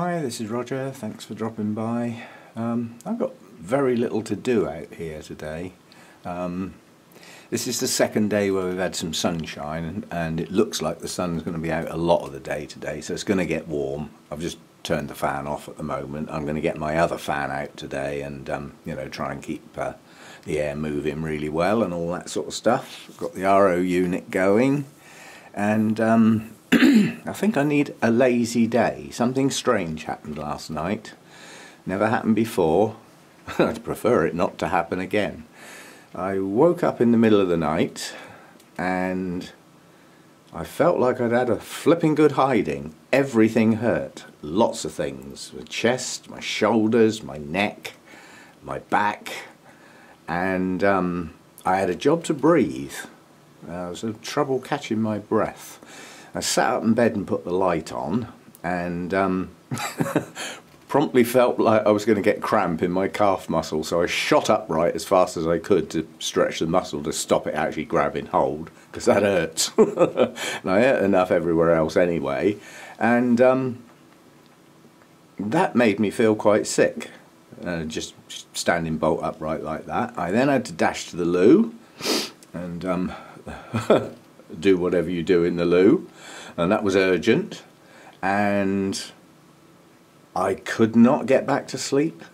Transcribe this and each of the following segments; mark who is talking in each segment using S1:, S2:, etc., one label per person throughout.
S1: Hi, this is Roger. Thanks for dropping by. I've got very little to do out here today. This is the second day where we've had some sunshine, and it looks like the sun's going to be out a lot of the day today, so it's going to get warm. I've just turned the fan off at the moment. I'm going to get my other fan out today and try and keep the air moving really well and all that sort of stuff. I've got the RO unit going, and I think I need a lazy day. Something strange happened last night. Never happened before. I'd prefer it not to happen again. I woke up in the middle of the night and I felt like I'd had a flipping good hiding. Everything hurt. Lots of things. My chest, my shoulders, my neck, my back, and I had a job to breathe. I was having trouble catching my breath. I sat up in bed and put the light on, and promptly felt like I was going to get cramp in my calf muscle, so I shot upright as fast as I could to stretch the muscle to stop it actually grabbing hold, because that hurts. And I hurt enough everywhere else anyway, and that made me feel quite sick, just standing bolt upright like that. I then had to dash to the loo and do whatever you do in the loo, and that was urgent, and I could not get back to sleep.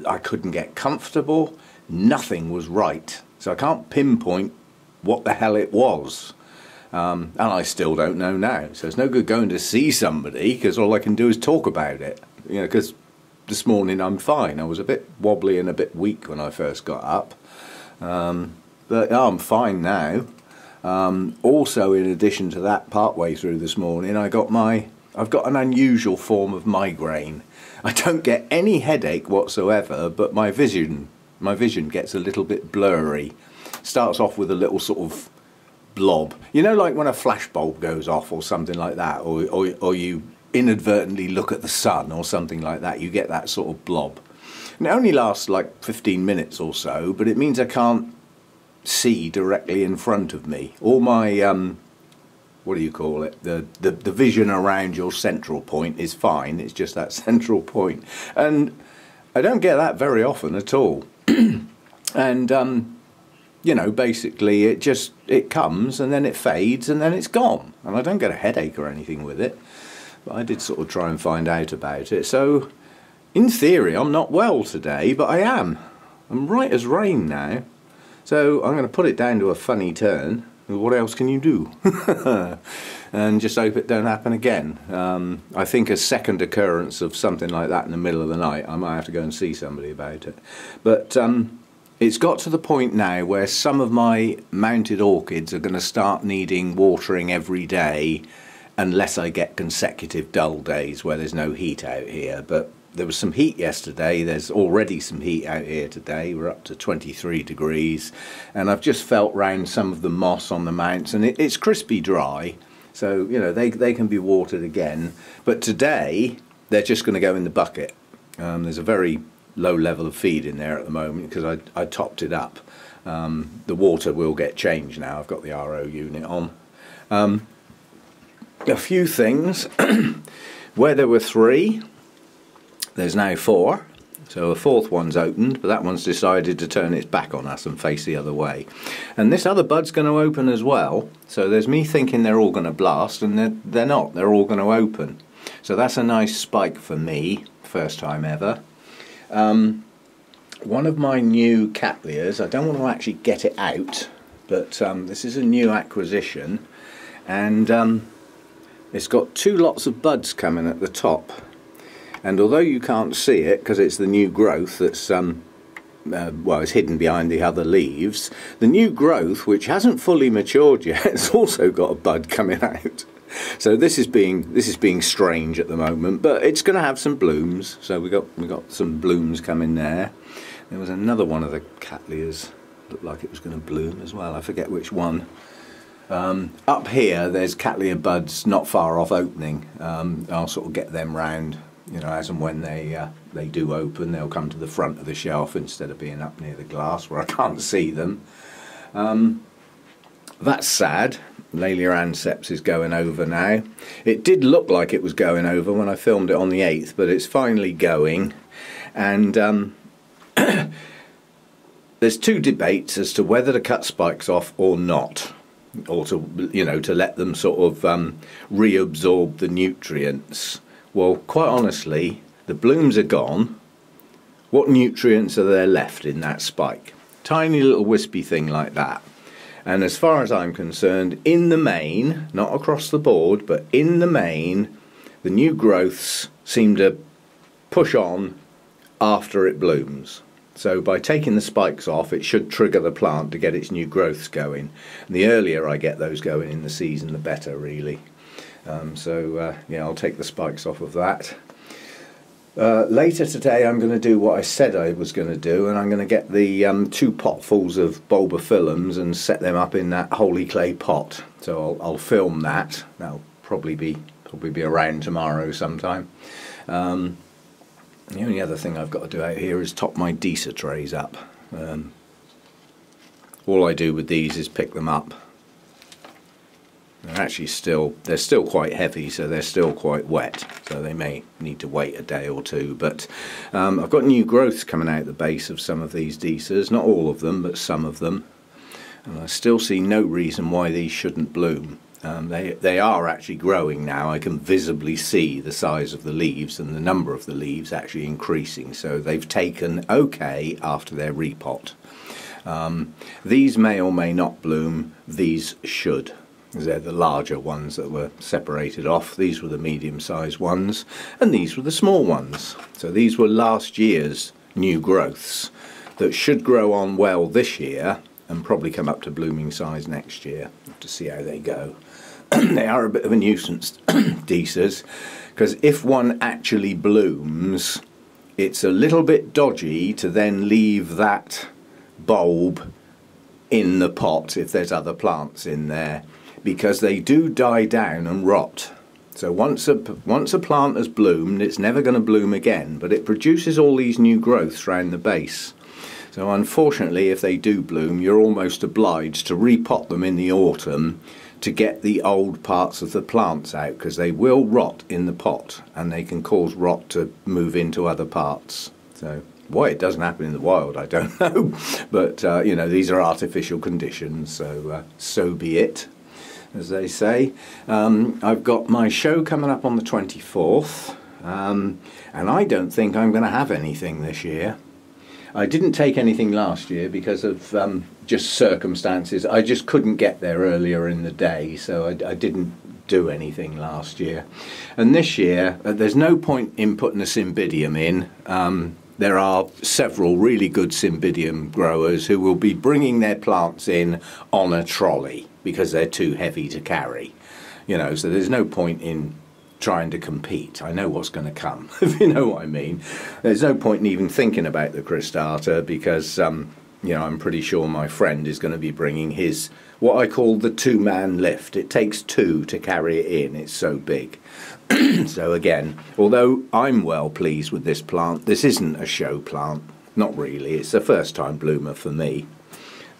S1: I couldn't get comfortable. Nothing was right, so I can't pinpoint what the hell it was, and I still don't know now. So it's no good going to see somebody, because all I can do is talk about it, because this morning I'm fine. I was a bit wobbly and a bit weak when I first got up, but I'm fine now. Also, in addition to that, partway through this morning, I've got an unusual form of migraine. I don't get any headache whatsoever, but my vision gets a little bit blurry. Starts off with a little sort of blob, like when a flashbulb goes off or something like that, or you inadvertently look at the sun or something like that. You get that sort of blob, and it only lasts like 15 minutes or so, but it means I can't see directly in front of me. All my what do you call it, the vision around your central point is fine. It's just that central point, and I don't get that very often at all. And basically it comes and then it fades and then it's gone, and I don't get a headache or anything with it, but I did sort of try and find out about it. So in theory I'm not well today, but I am. I'm right as rain now. So I'm going to put it down to a funny turn. What else can you do? And just hope it don't happen again. I think a second occurrence of something like that in the middle of the night, I might have to go and see somebody about it. But it's got to the point now where some of my mounted orchids are going to start needing watering every day, unless I get consecutive dull days where there's no heat out here. But there was some heat yesterday. There's already some heat out here today. We're up to 23 degrees, and I've just felt round some of the moss on the mounts, and it's crispy dry, so they can be watered again. But today they're just going to go in the bucket. There's a very low level of feed in there at the moment because I topped it up. The water will get changed now. I've got the RO unit on. A few things. Where there were 3, there's now 4, so a 4th one's opened, but that one's decided to turn its back on us and face the other way. And this other bud's going to open as well, so there's me thinking they're all going to blast, and they're not. They're all going to open. So that's a nice spike for me, first time ever. One of my new cattleyas, I don't want to actually get it out, but this is a new acquisition, and it's got 2 lots of buds coming at the top. And although you can't see it because it's the new growth that's it's hidden behind the other leaves, the new growth, which hasn't fully matured yet, has also got a bud coming out. So this is being strange at the moment, but it's going to have some blooms. So we got some blooms coming there. There was another one of the cattleyas looked like it was going to bloom as well. I forget which one. Up here there's cattleya buds not far off opening. I'll sort of get them round. As and when they do open, they'll come to the front of the shelf instead of being up near the glass where I can't see them. that's sad. Laelia anceps is going over now. It did look like it was going over when I filmed it on the 8th, but it's finally going. And there's two debates as to whether to cut spikes off or not, or to, you know, to let them sort of reabsorb the nutrients. Well, quite honestly, the blooms are gone. What nutrients are there left in that spike? Tiny little wispy thing like that. And as far as I'm concerned, in the main, not across the board, but in the main, the new growths seem to push on after it blooms. So by taking the spikes off, it should trigger the plant to get its new growths going. And the earlier I get those going in the season, the better, really. Yeah, I'll take the spikes off of that. Later today I'm going to do what I said I was going to do, and I'm going to get the 2 potfuls of bulbophyllums and set them up in that holy clay pot. So I'll film that. That'll probably be around tomorrow sometime. The only other thing I've got to do out here is top my Deesa trays up. All I do with these is pick them up. They're still quite heavy, so they're still quite wet, so they may need to wait a day or two. But I've got new growths coming out the base of some of these Deesas, not all of them, but some of them. And I still see no reason why these shouldn't bloom. They are actually growing now. I can visibly see the size of the leaves and the number of the leaves actually increasing, so they've taken okay after their repot. These may or may not bloom. These should. They're the larger ones that were separated off. These were the medium-sized ones, and these were the small ones. So these were last year's new growths that should grow on well this year and probably come up to blooming size next year. Have to see how they go. They are a bit of a nuisance, Deesas, because if one actually blooms, it's a little bit dodgy to then leave that bulb in the pot if there's other plants in there, because they do die down and rot. So once a plant has bloomed, it's never going to bloom again, but it produces all these new growths around the base. So unfortunately, if they do bloom, you're almost obliged to repot them in the autumn to get the old parts of the plants out, because they will rot in the pot and they can cause rot to move into other parts. So why it doesn't happen in the wild, I don't know, but you know, these are artificial conditions, so so be it, as they say. I've got my show coming up on the 24th, and I don't think I'm going to have anything this year. I didn't take anything last year because of just circumstances. I just couldn't get there earlier in the day, so I didn't do anything last year. And this year, there's no point in putting a cymbidium in. There are several really good cymbidium growers who will be bringing their plants in on a trolley because they're too heavy to carry. You know, so there's no point in trying to compete. I know what's going to come, if you know what I mean. There's no point in even thinking about the cristata because, you know, I'm pretty sure my friend is going to be bringing his, what I call the 2-man lift. It takes 2 to carry it in, it's so big. So again, although I'm well pleased with this plant, this isn't a show plant. Not really, it's a first time bloomer for me.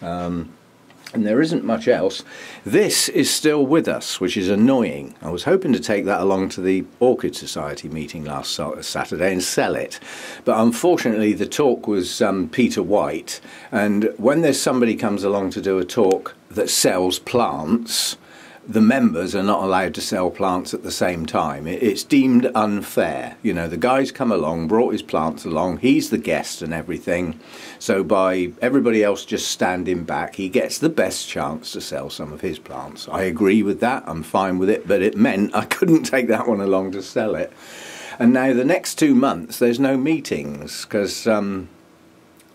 S1: And there isn't much else. This is still with us, which is annoying. I was hoping to take that along to the Orchid Society meeting last Saturday and sell it. But unfortunately the talk was Peter White, and when there's somebody comes along to do a talk that sells plants, the members are not allowed to sell plants at the same time. It's deemed unfair. You know, the guy's come along, brought his plants along, he's the guest and everything. So by everybody else just standing back, he gets the best chance to sell some of his plants. I agree with that, I'm fine with it, but it meant I couldn't take that one along to sell it. And now the next 2 months there's no meetings, because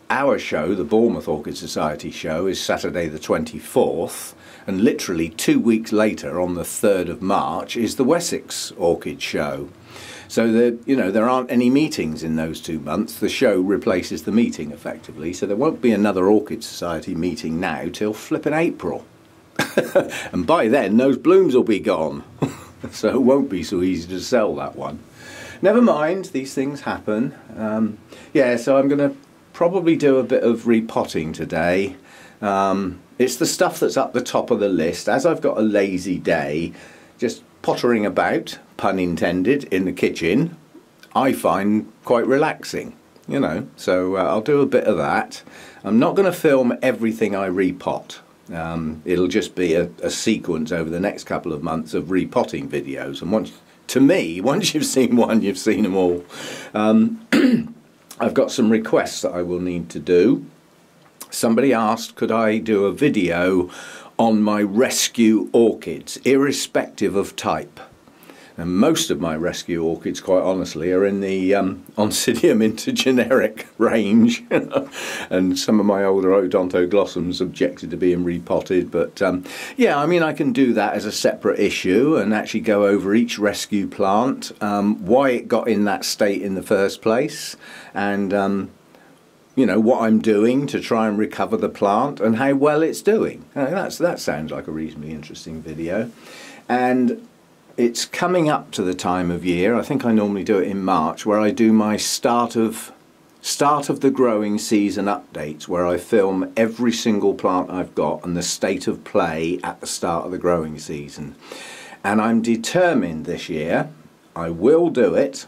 S1: our show, the Bournemouth Orchid Society show, is Saturday the 24th. And literally 2 weeks later, on the 3rd of March, is the Wessex Orchid Show. So there aren't any meetings in those 2 months. The show replaces the meeting effectively. So there won't be another Orchid Society meeting now till flipping April. And by then, those blooms will be gone. So it won't be so easy to sell that one. Never mind, these things happen. Yeah, so I'm going to probably do a bit of repotting today. It's the stuff that's up the top of the list. As I've got a lazy day, just pottering about, pun intended, in the kitchen, I find quite relaxing, you know. So I'll do a bit of that. I'm not going to film everything I repot. It'll just be a sequence over the next couple of months of repotting videos. And once you've seen one, you've seen them all. I've got some requests that I will need to do. Somebody asked, could I do a video on my rescue orchids, irrespective of type? And most of my rescue orchids, quite honestly, are in the Oncidium intergeneric range. And some of my older odontoglossums objected to being repotted. But yeah, I mean, I can do that as a separate issue and actually go over each rescue plant, why it got in that state in the first place, and you know, what I'm doing to try and recover the plant and how well it's doing. That sounds like a reasonably interesting video. And it's coming up to the time of year, I think I normally do it in March, where I do my start of the growing season updates, where I film every single plant I've got and the state of play at the start of the growing season. And I'm determined this year, I will do it,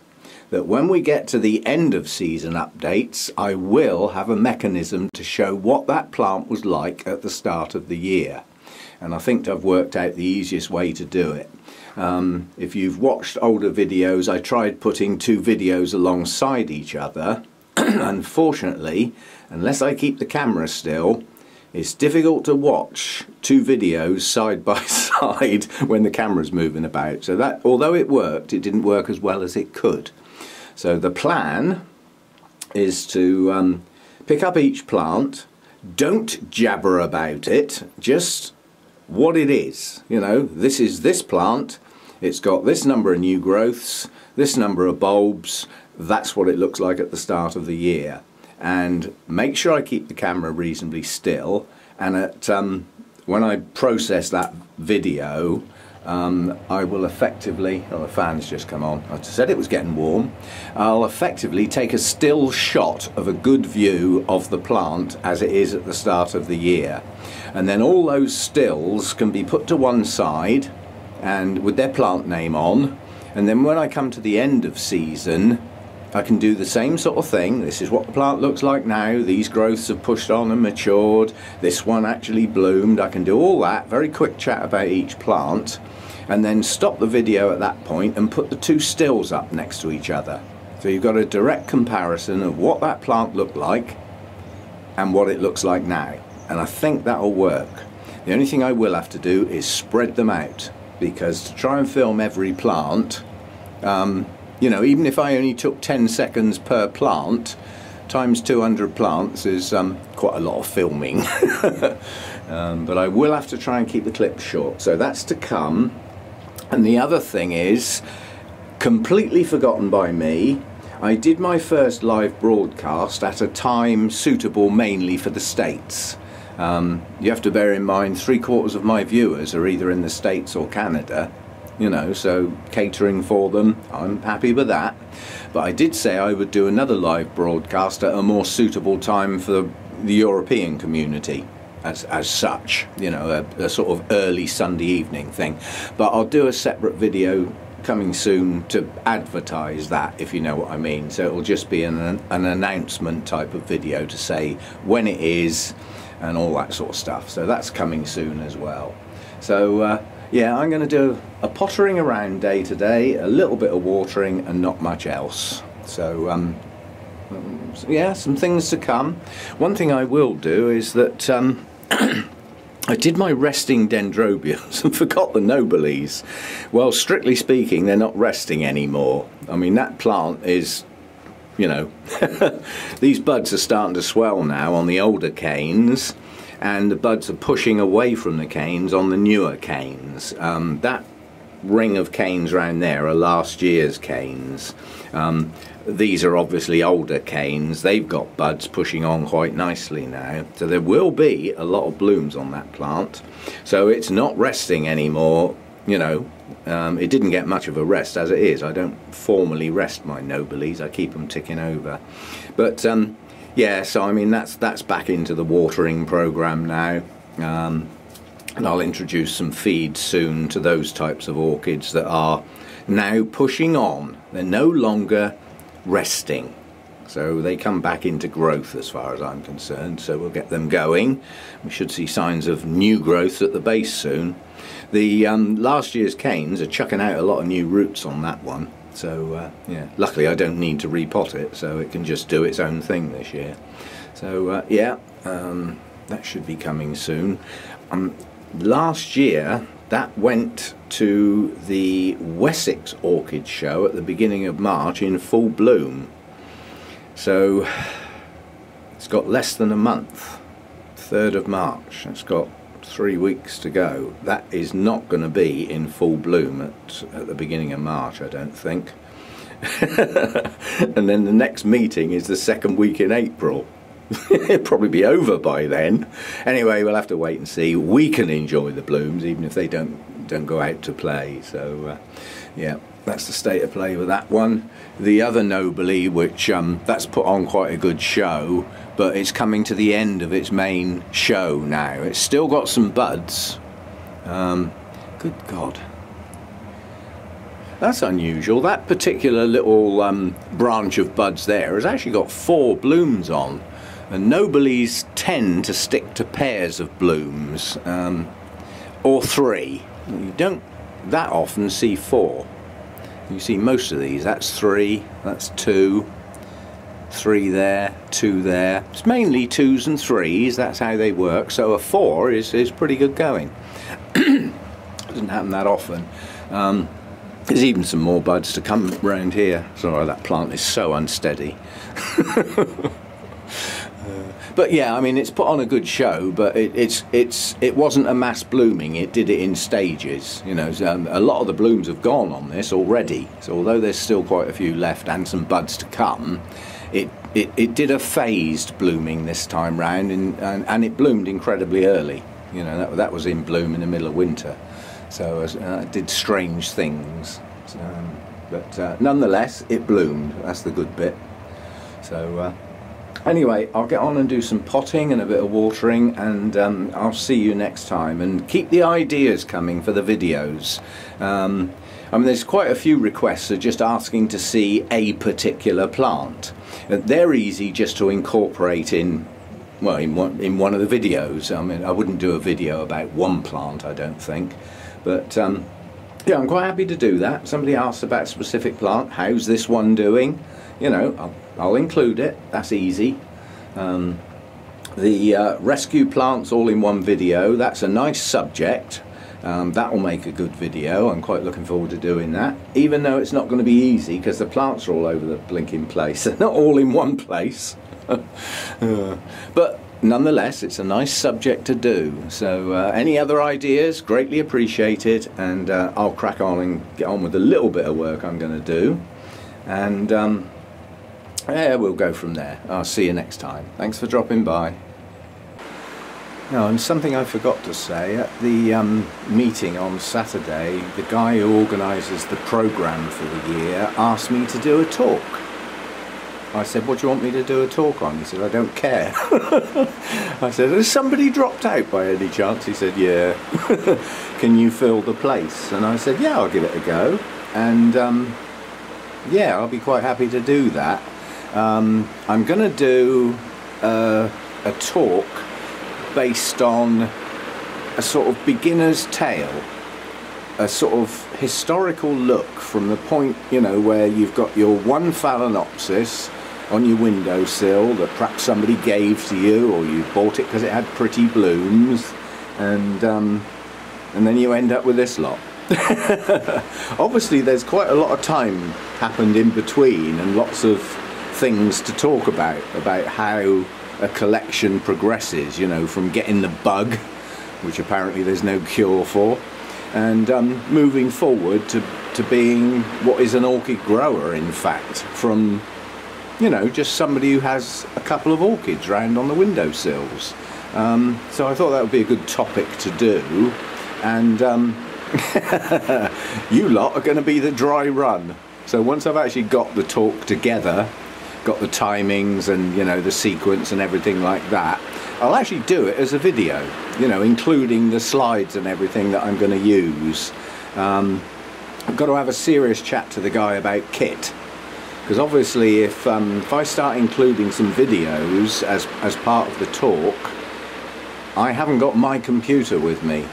S1: that when we get to the end of season updates, I will have a mechanism to show what that plant was like at the start of the year. And I think I've worked out the easiest way to do it. If you've watched older videos, I tried putting two videos alongside each other. Unfortunately, unless I keep the camera still, it's difficult to watch two videos side by side when the camera's moving about. So that, although it worked, it didn't work as well as it could. So the plan is to pick up each plant, don't jabber about it, just what it is. You know, this is this plant, it's got this number of new growths, this number of bulbs, that's what it looks like at the start of the year. And make sure I keep the camera reasonably still, and at when I process that video, I will effectively, oh, the fan's just come on, I said it was getting warm, I'll effectively take a still shot of a good view of the plant as it is at the start of the year. And then all those stills can be put to one side and with their plant name on, and then when I come to the end of season, I can do the same sort of thing. This is what the plant looks like now, these growths have pushed on and matured, this one actually bloomed. I can do all that, very quick chat about each plant, and then stop the video at that point and put the two stills up next to each other. So you've got a direct comparison of what that plant looked like and what it looks like now. And I think that'll work. The only thing I will have to do is spread them out, because to try and film every plant, you know, even if I only took 10 seconds per plant, times 200 plants is quite a lot of filming. But I will have to try and keep the clips short. So that's to come. And the other thing is, completely forgotten by me, I did my first live broadcast at a time suitable mainly for the States. You have to bear in mind 3/4 of my viewers are either in the States or Canada. You know, so catering for them, I'm happy with that. But I did say I would do another live broadcast at a more suitable time for the European community as such, you know, a sort of early Sunday evening thing. But I'll do a separate video coming soon to advertise that, if you know what I mean. So it'll just be an announcement type of video to say when it is and all that sort of stuff. So that's coming soon as well. So yeah, I'm going to do a pottering around day to day, a little bit of watering and not much else. So yeah, some things to come. One thing I will do is that I did my resting dendrobiums and forgot the nobiles. Well, strictly speaking, they're not resting anymore. I mean, that plant is, you know, these buds are starting to swell now on the older canes, and the buds are pushing away from the canes on the newer canes. That ring of canes around there are last year's canes. These are obviously older canes. They've got buds pushing on quite nicely now. So there will be a lot of blooms on that plant. So it's not resting anymore, you know. It didn't get much of a rest as it is. I don't formally rest my nobiles. I keep them ticking over. But yeah, so I mean that's back into the watering program now, and I'll introduce some feed soon to those types of orchids that are now pushing on. They're no longer resting, so they come back into growth as far as I'm concerned, so we'll get them going. We should see signs of new growth at the base soon. The last year's canes are chucking out a lot of new roots on that one, so yeah, luckily I don't need to repot it, so it can just do its own thing this year. So yeah, that should be coming soon. Last year that went to the Wessex Orchid Show at the beginning of March in full bloom. So it's got less than a month, 3rd of March. It's got 3 weeks to go. That is not going to be in full bloom at the beginning of March, I don't think. And then the next meeting is the 2nd week in April. It'll probably be over by then. Anyway, we'll have to wait and see. We can enjoy the blooms even if they don't go out to play. So yeah, that's the state of play with that one. The other Nobly, which that's put on quite a good show, but it's coming to the end of its main show now. It's still got some buds. Good God, that's unusual. That particular little branch of buds there has actually got 4 blooms on. And Noblies tend to stick to pairs of blooms, or 3. You don't that often see 4. You see most of these, that's 3, that's 2, 3 there, 2 there. It's mainly 2s and 3s, that's how they work, so a 4 is pretty good going. Doesn't happen that often. There's even some more buds to come around here. Sorry, that plant is so unsteady. But yeah, I mean, it's put on a good show, but it wasn't a mass blooming. It did it in stages. You know, a lot of the blooms have gone on this already. So although there's still quite a few left and some buds to come, it did a phased blooming this time round, and it bloomed incredibly early. You know, that was in bloom in the middle of winter. So it did strange things. But nonetheless, it bloomed. That's the good bit. So. Anyway, I'll get on and do some potting and a bit of watering, and I'll see you next time. And keep the ideas coming for the videos. I mean, there's quite a few requests of just asking to see a particular plant. They're easy just to incorporate in, well, in one of the videos. I mean, I wouldn't do a video about one plant, I don't think. But yeah, I'm quite happy to do that. Somebody asked about a specific plant. How's this one doing? You know, I'll include it. That's easy. The rescue plants all in one video. That's a nice subject. That will make a good video. I'm quite looking forward to doing that. Even though it's not going to be easy because the plants are all over the blinking place. They're not all in one place. But nonetheless, it's a nice subject to do. So any other ideas, greatly appreciated. And I'll crack on and get on with the little bit of work I'm going to do. And yeah, we'll go from there. I'll see you next time. Thanks for dropping by. Now, and something I forgot to say, at the meeting on Saturday, the guy who organises the programme for the year asked me to do a talk. I said, what do you want me to do a talk on? He said, I don't care. I said, has somebody dropped out by any chance? He said, yeah. Can you fill the place? And I said, yeah, I'll give it a go. And yeah, I'll be quite happy to do that. I'm going to do a talk based on a sort of beginner's tale, a sort of historical look from the point, you know, where you've got your one phalaenopsis on your windowsill that perhaps somebody gave to you, or you bought it because it had pretty blooms, and then you end up with this lot. Obviously there's quite a lot of time happened in between, and lots of things to talk about how a collection progresses, you know, from getting the bug, which apparently there's no cure for, and moving forward to being what is an orchid grower, in fact, from, you know, just somebody who has a couple of orchids round on the windowsills. So I thought that would be a good topic to do, and you lot are going to be the dry run. So once I've actually got the talk together, got the timings and, you know, the sequence and everything like that, I'll actually do it as a video, you know, including the slides and everything that I'm going to use. I've got to have a serious chat to the guy about kit, because obviously if I start including some videos as part of the talk, I haven't got my computer with me,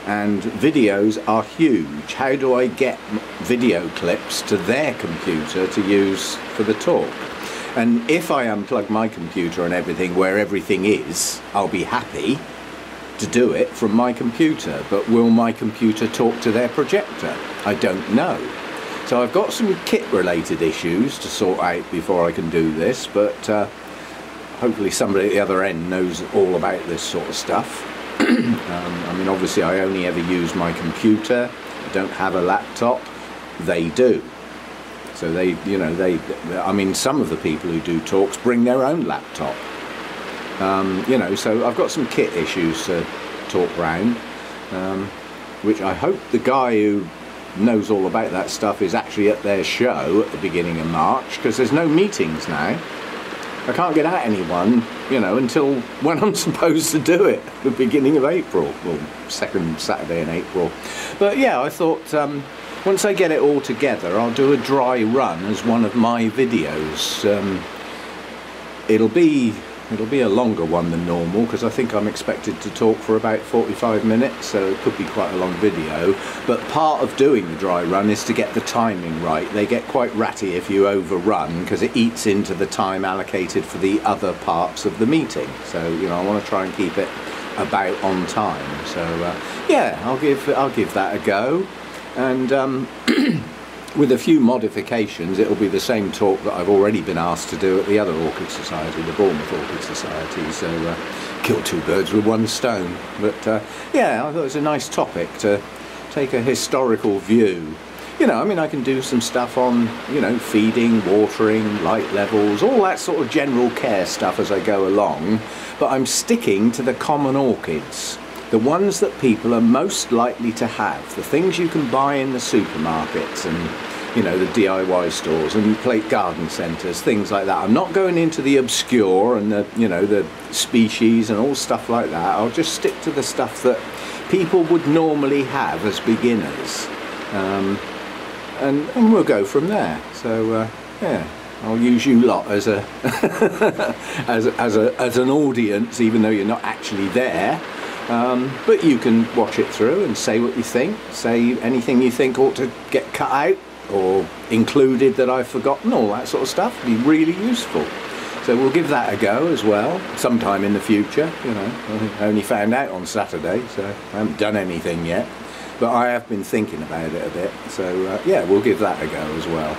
S1: and videos are huge. How do I get video clips to their computer to use for the talk? And if I unplug my computer and everything where everything is, I'll be happy to do it from my computer, but will my computer talk to their projector? I don't know. So I've got some kit related issues to sort out before I can do this, but hopefully somebody at the other end knows all about this sort of stuff. I mean, obviously I only ever use my computer. I don't have a laptop. They do. So they, you know, I mean, some of the people who do talks bring their own laptop. You know, so I've got some kit issues to talk round, which I hope the guy who knows all about that stuff is actually at their show at the beginning of March, because there's no meetings now. I can't get at anyone, you know, until when I'm supposed to do it, the beginning of April, well, second Saturday in April. But yeah, I thought once I get it all together, I'll do a dry run as one of my videos. It'll be a longer one than normal, because I think I'm expected to talk for about 45 minutes, so it could be quite a long video. But part of doing the dry run is to get the timing right. They get quite ratty if you overrun, because it eats into the time allocated for the other parts of the meeting. So, you know, I want to try and keep it about on time. So yeah, I'll give that a go. And with a few modifications, it'll be the same talk that I've already been asked to do at the other Orchid Society, the Bournemouth Orchid Society. So kill two birds with one stone. But yeah, I thought it was a nice topic to take a historical view. You know, I mean, I can do some stuff on, you know, feeding, watering, light levels, all that sort of general care stuff as I go along. But I'm sticking to the common orchids. The ones that people are most likely to have, the things you can buy in the supermarkets and, you know, the DIY stores and plate garden centres, things like that. I'm not going into the obscure and the, you know, the species and all stuff like that. I'll just stick to the stuff that people would normally have as beginners, and we'll go from there. So yeah, I'll use you lot as a as an audience, even though you're not actually there. But you can watch it through and say what you think, say anything you think ought to get cut out or included that I've forgotten, all that sort of stuff. It'd be really useful. So we'll give that a go as well, sometime in the future. You know, I only found out on Saturday, so I haven't done anything yet. But I have been thinking about it a bit, so yeah, we'll give that a go as well.